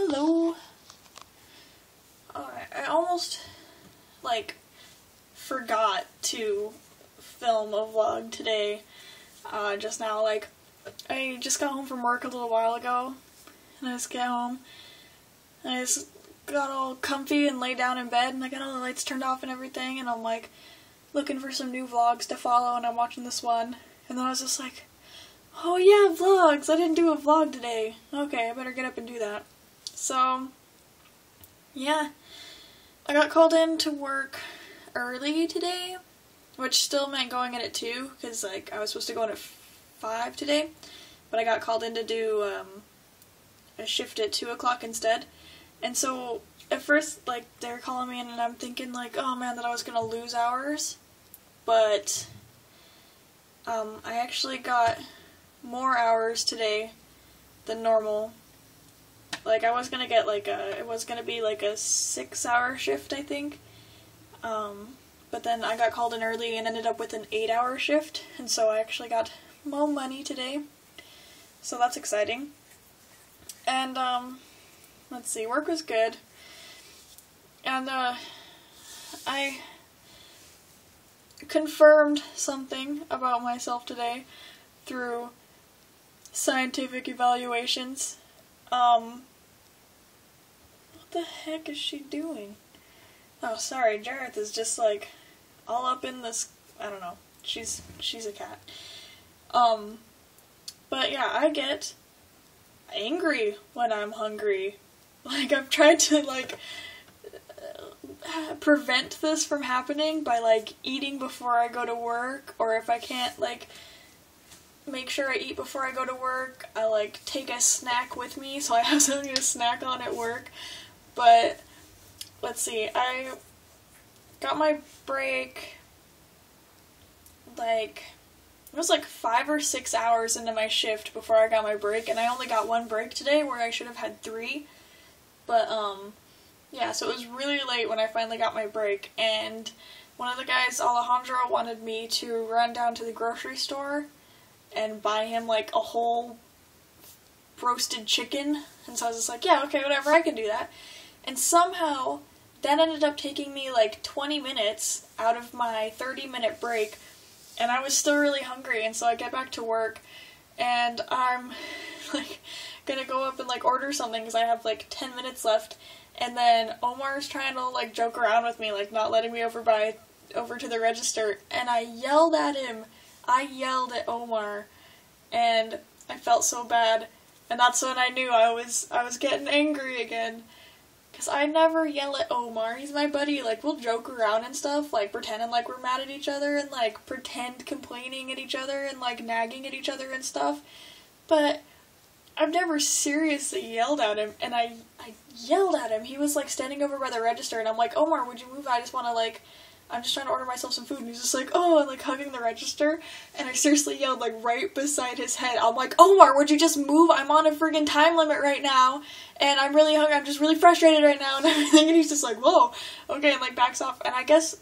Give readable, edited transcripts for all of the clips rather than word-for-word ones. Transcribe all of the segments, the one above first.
Hello. I almost, forgot to film a vlog today, just now. I just got home from work a little while ago, and I just get home, and I just got all comfy and laid down in bed, and I got all the lights turned off and everything, and I'm, looking for some new vlogs to follow, and I'm watching this one, and then I was just like, oh yeah, vlogs! I didn't do a vlog today. Okay, I better get up and do that. So, yeah, I got called in to work early today, which still meant going in at 2, because, I was supposed to go in at 5 today, but I got called in to do, a shift at 2 o'clock instead, and so, at first, they were calling me in, and I'm thinking, oh man, that I was gonna lose hours, but, I actually got more hours today than normal. I was gonna get, it was gonna be, a 6-hour shift, I think, but then I got called in early and ended up with an 8-hour shift, and so I actually got more money today, so that's exciting. And, let's see, work was good, and, I confirmed something about myself today through scientific evaluations. What the heck is she doing? Oh, sorry, Jareth is just, all up in this, I don't know, she's a cat. But yeah, I get angry when I'm hungry. I've tried to, prevent this from happening by, eating before I go to work, or if I can't, make sure I eat before I go to work, I, take a snack with me, so I have something to snack on at work. But, let's see, I got my break, it was 5 or 6 hours into my shift before I got my break, and I only got 1 break today where I should have had 3. But, yeah, so it was really late when I finally got my break, and one of the guys, Alejandro, wanted me to run down to the grocery store and buy him, a whole roasted chicken, and so I was just like, yeah, okay, whatever, I can do that. And somehow, that ended up taking me, 20 minutes out of my 30-minute break, and I was still really hungry, and so I get back to work, and I'm, gonna go up and, order something, because I have, 10 minutes left, and then Omar's trying to, joke around with me, not letting me over to the register, and I yelled at him. I yelled at Omar, and I felt so bad, and that's when I knew I was getting angry again, because I never yell at Omar. He's my buddy. We'll joke around and stuff, pretending we're mad at each other, and pretend complaining at each other, and nagging at each other and stuff, but I've never seriously yelled at him, and I yelled at him. He was standing over by the register, and I'm like, Omar, would you move? I just want to I'm just trying to order myself some food, and he's just oh, and hugging the register, and I seriously yelled right beside his head. I'm like, Omar, would you just move? I'm on a friggin' time limit right now, and I'm really hungry, I'm just really frustrated right now, and everything, and he's just whoa, okay, and backs off, and I guess,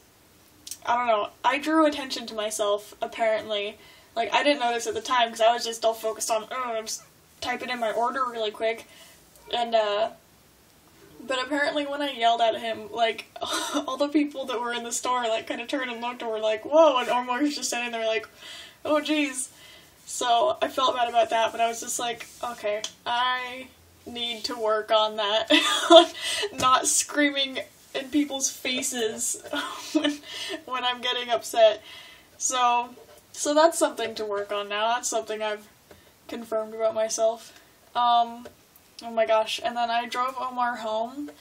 I don't know, I drew attention to myself, apparently. I didn't notice at the time, because I was just all focused on, I'm just typing in my order really quick, and, but apparently when I yelled at him, all the people that were in the store, kind of turned and looked and were whoa, and Omar was just standing there oh jeez. So, I felt bad about that, but I was just okay, I need to work on that. Not screaming in people's faces when I'm getting upset. So that's something to work on now. That's something I've confirmed about myself. Oh my gosh, and then I drove Omar home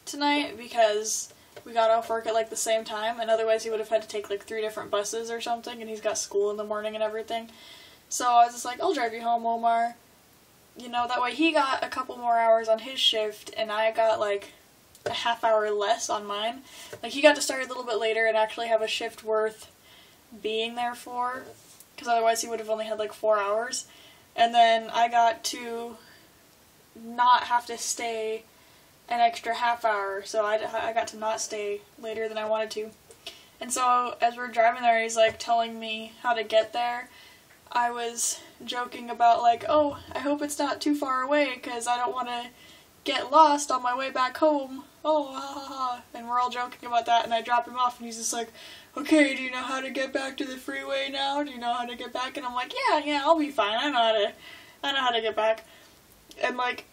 tonight because we got off work at the same time, and otherwise he would have had to take 3 different buses or something, and he's got school in the morning and everything. So I was just I'll drive you home, Omar. You know, that way he got a couple more hours on his shift, and I got a half hour less on mine. He got to start a little bit later and actually have a shift worth being there for, because otherwise he would have only had 4 hours. And then I got to not have to stay an extra half hour, so I got to not stay later than I wanted to. And so, as we're driving there, he's telling me how to get there. I was joking about oh, I hope it's not too far away, because I don't want to get lost on my way back home. Oh, ha ha ha. And we're all joking about that, and I drop him off, and he's just like, okay, do you know how to get back to the freeway now? Do you know how to get back? And I'm like, yeah, I'll be fine. I know how to get back. And, like,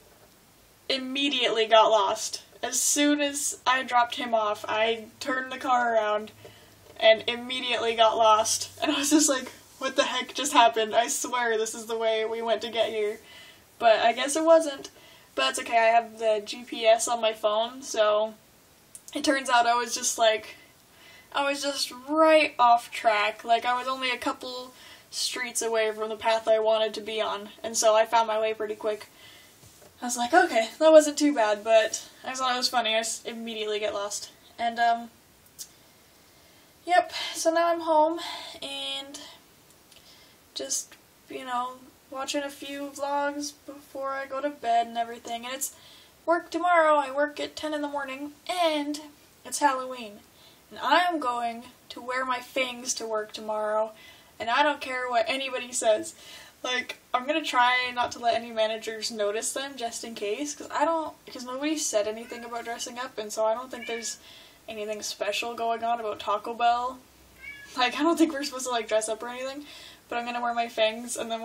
immediately got lost. As soon as I dropped him off, I turned the car around and immediately got lost. And I was just like, what the heck just happened? I swear this is the way we went to get here. But I guess it wasn't. But that's okay, I have the GPS on my phone, so it turns out I was just right off track. Like, I was only a couple streets away from the path I wanted to be on, and so I found my way pretty quick. I was like, okay, that wasn't too bad, but I thought it was funny. I just immediately get lost. And, yep, so now I'm home, and just, watching a few vlogs before I go to bed and everything. And it's work tomorrow. I work at 10 in the morning, and it's Halloween. And I am going to wear my fangs to work tomorrow, and I don't care what anybody says. Like, I'm gonna try not to let any managers notice them, just in case, because nobody said anything about dressing up, and so I don't think there's anything special going on about Taco Bell. Like, I don't think we're supposed to, like, dress up or anything, but I'm gonna wear my fangs, and then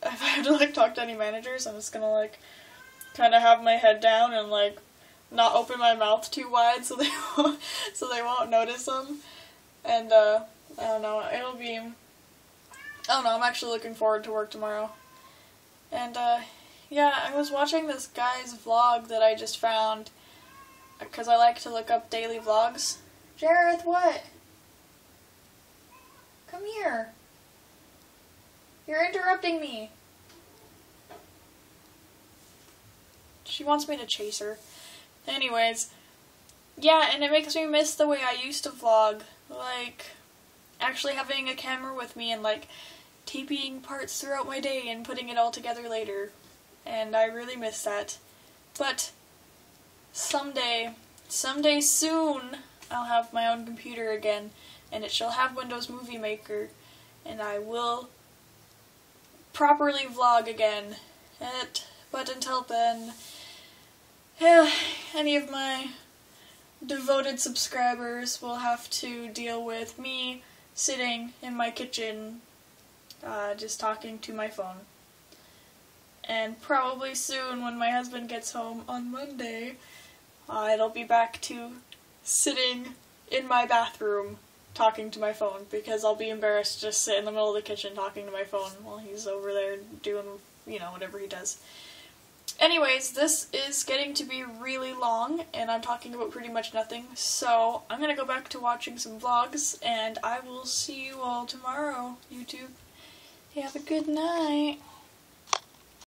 if I have to, like, talk to any managers, I'm just gonna, like, kind of have my head down and, like, not open my mouth too wide so they won't notice them. And, I don't know, I'm actually looking forward to work tomorrow. And, yeah, I was watching this guy's vlog that I just found, because I like to look up daily vlogs. Jareth, what? Come here. You're interrupting me. She wants me to chase her. Anyways, yeah, and it makes me miss the way I used to vlog. Like, actually having a camera with me and, like, taping parts throughout my day and putting it all together later. And I really miss that. But someday soon, I'll have my own computer again, and it shall have Windows Movie Maker, and I will properly vlog again. But until then, any of my devoted subscribers will have to deal with me sitting in my kitchen, just talking to my phone. And probably soon, when my husband gets home on Monday, it'll be back to sitting in my bathroom talking to my phone, because I'll be embarrassed to just sit in the middle of the kitchen talking to my phone while he's over there doing, whatever he does. Anyways, this is getting to be really long, and I'm talking about pretty much nothing, so I'm gonna go back to watching some vlogs, and I will see you all tomorrow, YouTube. Have a good night.